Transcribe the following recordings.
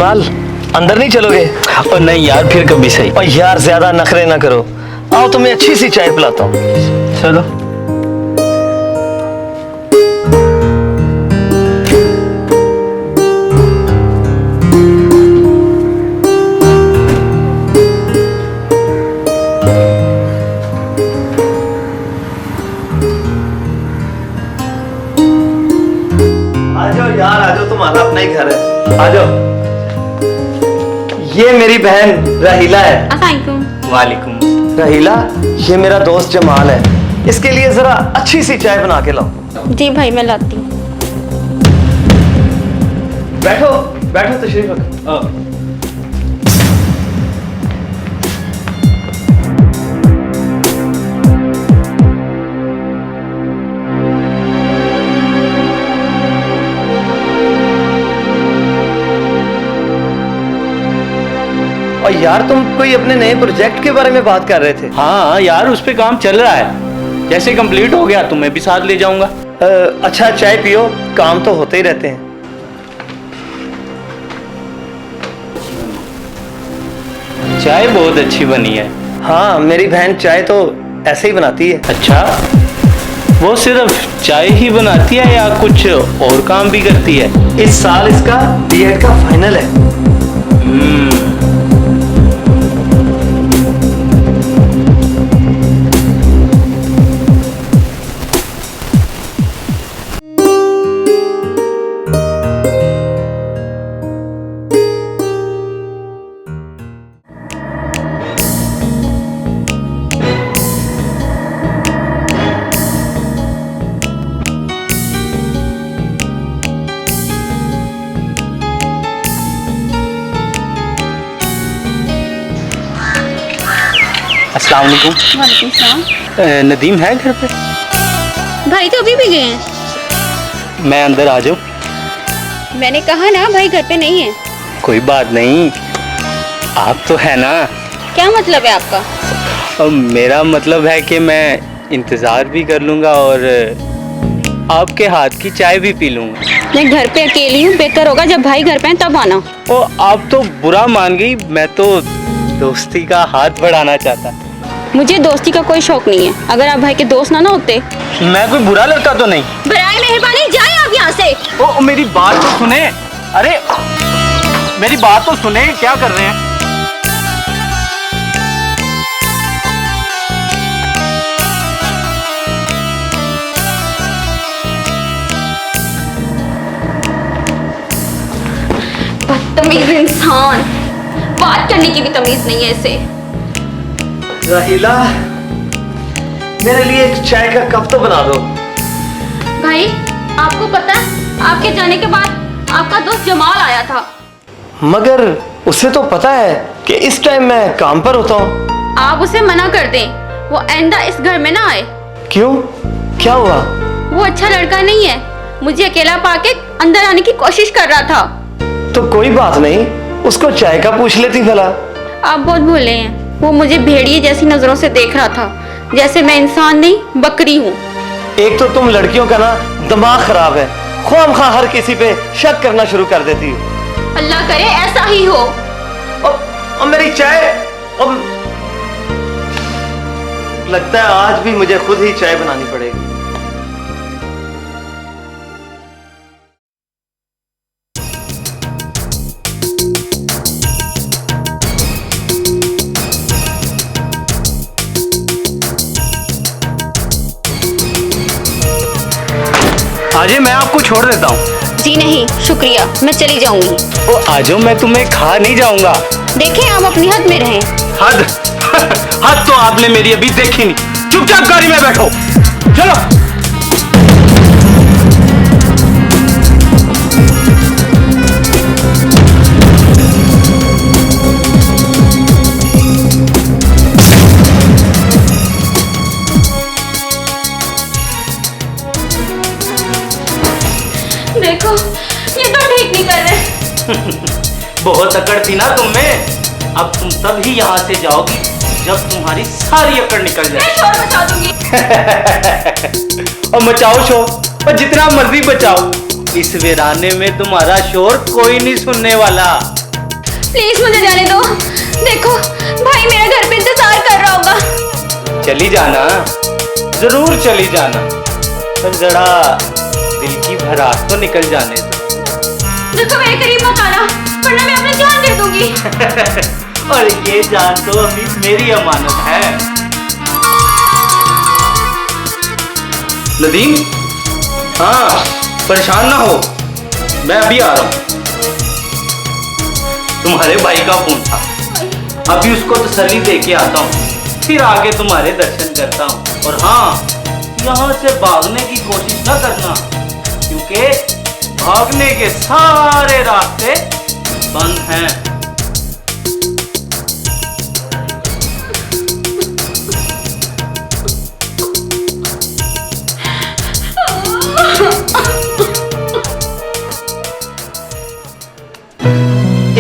जमाल, अंदर नहीं चलोगे? और नहीं यार, फिर कभी सही। और यार ज्यादा नखरे ना करो, आओ तुम्हें अच्छी सी चाय पिलाता हूँ। चलो। आजो यार, आजो, तुम्हारा अपना ही घर है, आजो। ये मेरी बहन रहीला है। अस्सलामुअलैकुम। वालेकुम। रहीला, ये मेरा दोस्त जमाल है, इसके लिए जरा अच्छी सी चाय बना के लाओ। जी भाई, मैं लाती हूँ। बैठो बैठो, तशरीफ रखो। और यार तुम कोई अपने नए प्रोजेक्ट के बारे में बात कर रहे थे। हाँ यार, उस पे काम चल रहा है, जैसे कंप्लीट हो गया तो मैं भी साथ ले जाऊंगा। अच्छा चाय पियो, काम तो होते ही रहते हैं। चाय बहुत अच्छी बनी है। हाँ, मेरी बहन चाय तो ऐसे ही बनाती है। अच्छा, वो सिर्फ चाय ही बनाती है या कुछ और काम भी करती है? इस साल इसका बीएड का फाइनल है। अस्सलाम वालेकुम। वालेकुम सलाम। नदीम है घर पे? भाई तो अभी भी गए हैं। मैं अंदर आ जाऊं? मैंने कहा ना, भाई घर पे नहीं है। कोई बात नहीं, आप तो है ना। क्या मतलब है आपका? और मेरा मतलब है कि मैं इंतज़ार भी कर लूँगा और आपके हाथ की चाय भी पी लूँगा। मैं घर पे अकेली हूँ, बेहतर होगा जब भाई घर पे हैं तब आना। ओ, आप तो बुरा मान गई, मैं तो दोस्ती का हाथ बढ़ाना चाहता। मुझे दोस्ती का कोई शौक नहीं है। अगर आप भाई के दोस्त ना होते। मैं कोई बुरा लड़का तो नहीं। बराए मेहरबानी जाए आप यहाँ से। ओ, मेरी बात तो सुने। अरे मेरी बात तो सुने, क्या कर रहे हैं? बदतमीज इंसान, बात करने की भी तमीज नहीं है इसे। रहीला, मेरे लिए एक चाय का कप तो बना दो। भाई, आपको पता है आपके जाने के बाद आपका दोस्त जमाल आया था। मगर उसे तो पता है कि इस टाइम मैं काम पर होता हूँ। आप उसे मना कर दें, वो आइंदा इस घर में ना आए। क्यों, क्या हुआ? वो अच्छा लड़का नहीं है, मुझे अकेला पाके अंदर आने की कोशिश कर रहा था। तो कोई बात नहीं, उसको चाय का पूछ लेती भला। आप बहुत भूले हैं, वो मुझे भेड़िए जैसी नजरों से देख रहा था, जैसे मैं इंसान नहीं बकरी हूँ। एक तो तुम लड़कियों का ना दिमाग खराब है, ख्वामखा हर किसी पे शक करना शुरू कर देती हो। अल्लाह करे ऐसा ही हो। और मेरी चाय, लगता है आज भी मुझे खुद ही चाय बनानी पड़ेगी। आजे, मैं आपको छोड़ देता हूँ। जी नहीं शुक्रिया, मैं चली जाऊंगी। ओ आजो, मैं तुम्हें खा नहीं जाऊंगा। देखें आप अपनी हद में रहें। हद हद तो आपने मेरी अभी देखी नहीं। चुपचाप गाड़ी में बैठो, चलो। देखो, ये तो ठीक नहीं कर रहे। बहुत अकड़ थी ना तुम में। अब तुम तब ही यहाँ से जाओगी जब तुम्हारी सारी अकड़ निकल जाए। मैं शोर मचा दूंगी। और मचाओ शोर, और जितना मर्जी बचाओ, इस वीराने में तुम्हारा शोर कोई नहीं सुनने वाला। प्लीज मुझे जाने दो। देखो भाई मेरा घर पे इंतजार कर रहा होगा। चली जाना, जरूर चली जाना, पर जरा दिल की भड़ास तो निकल जाने दो। देखो मेरे करीब मत आना, वरना मैं अपनी जान दे दूंगी। और ये जान तो अभी मेरी अमानत है। नदीम, हाँ परेशान ना हो, मैं अभी आ रहा हूँ। तुम्हारे भाई का फोन था, अभी उसको तसल्ली दे के आता हूँ, फिर आगे तुम्हारे दर्शन करता हूँ। और हाँ, यहाँ से भागने की कोशिश ना करना, क्योंकि भागने के सारे रास्ते बंद हैं।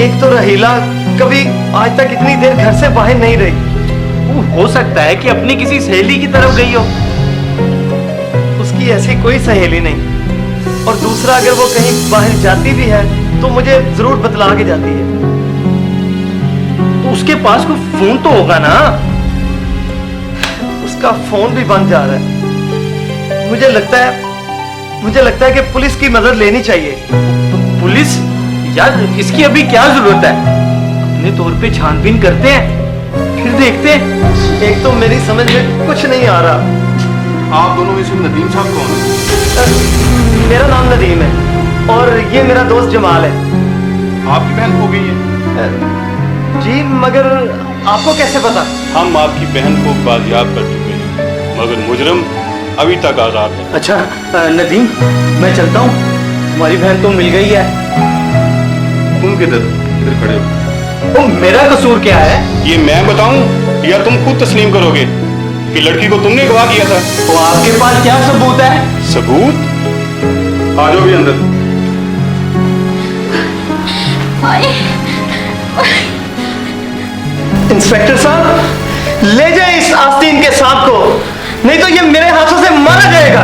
एक तो रहीला कभी आज तक इतनी देर घर से बाहर नहीं रही। हो सकता है कि अपनी किसी सहेली की तरफ गई हो। उसकी ऐसी कोई सहेली नहीं। और दूसरा, अगर वो कहीं बाहर जाती भी है तो मुझे जरूर बतला के जाती है। तो उसके पास कोई फोन तो होगा ना? उसका फोन भी बंद जा रहा है। मुझे लगता है कि पुलिस की मदद लेनी चाहिए। पुलिस? यार इसकी अभी क्या जरूरत है? अपने तौर पे छानबीन करते हैं, फिर देखते हैं। एक तो मेरी समझ में कुछ नहीं आ रहा। आप दोनों में से नदीम साहब कौन है? मेरा नाम नदीम है और ये मेरा दोस्त जमाल है। आपकी बहन खो गई है? जी, मगर आपको कैसे पता? हम आपकी बहन को बाजियाब कर चुके हैं, मगर मुजरिम अभी तक आजाद है। अच्छा नदीम, मैं चलता हूँ, तुम्हारी बहन तो मिल गई है। तुम किधर इधर खड़े हो? ओ, मेरा कसूर क्या है? ये मैं बताऊं या तुम खुद तस्लीम करोगे कि लड़की को तुमने गवाह किया था? तो आपके पास क्या सबूत है? सबूत? आ जाओ भी अंदर। इंस्पेक्टर साहब, ले जाए इस आस्तीन के सांप को, नहीं तो ये मेरे हाथों से मारा जाएगा।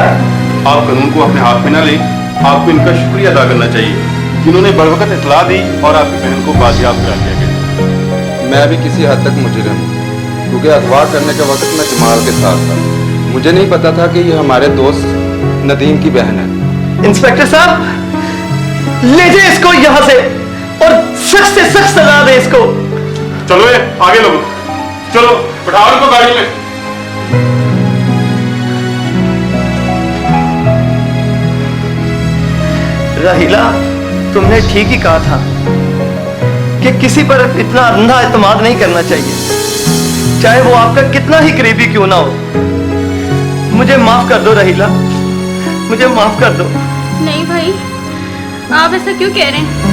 आप कानून को अपने हाथ में ना लें। आपको इनका शुक्रिया अदा करना चाहिए, जिन्होंने बरवकत इतला दी और आपकी बहन को बाजियाब करा दिया गया। मैं भी किसी हद तक मुजरिम हूँ, क्योंकि अगवा करने के वक्त मैं जमाल के साथ था। मुझे नहीं पता था कि ये हमारे दोस्त नदीम की बहन है। इंस्पेक्टर साहब, ले जाए इसको यहाँ से और सख्त से सख्त सजा दे इसको। चलो ये आगे लोगो, चलो बैठाओ इनको गाड़ी में। राहिला, तुमने ठीक ही कहा था कि किसी पर इतना अंधा एतमाद नहीं करना चाहिए, चाहे वो आपका कितना ही करीबी क्यों ना हो। मुझे माफ कर दो राहिला, मुझे माफ कर दो। नहीं भाई, आप ऐसा क्यों कह रहे हैं?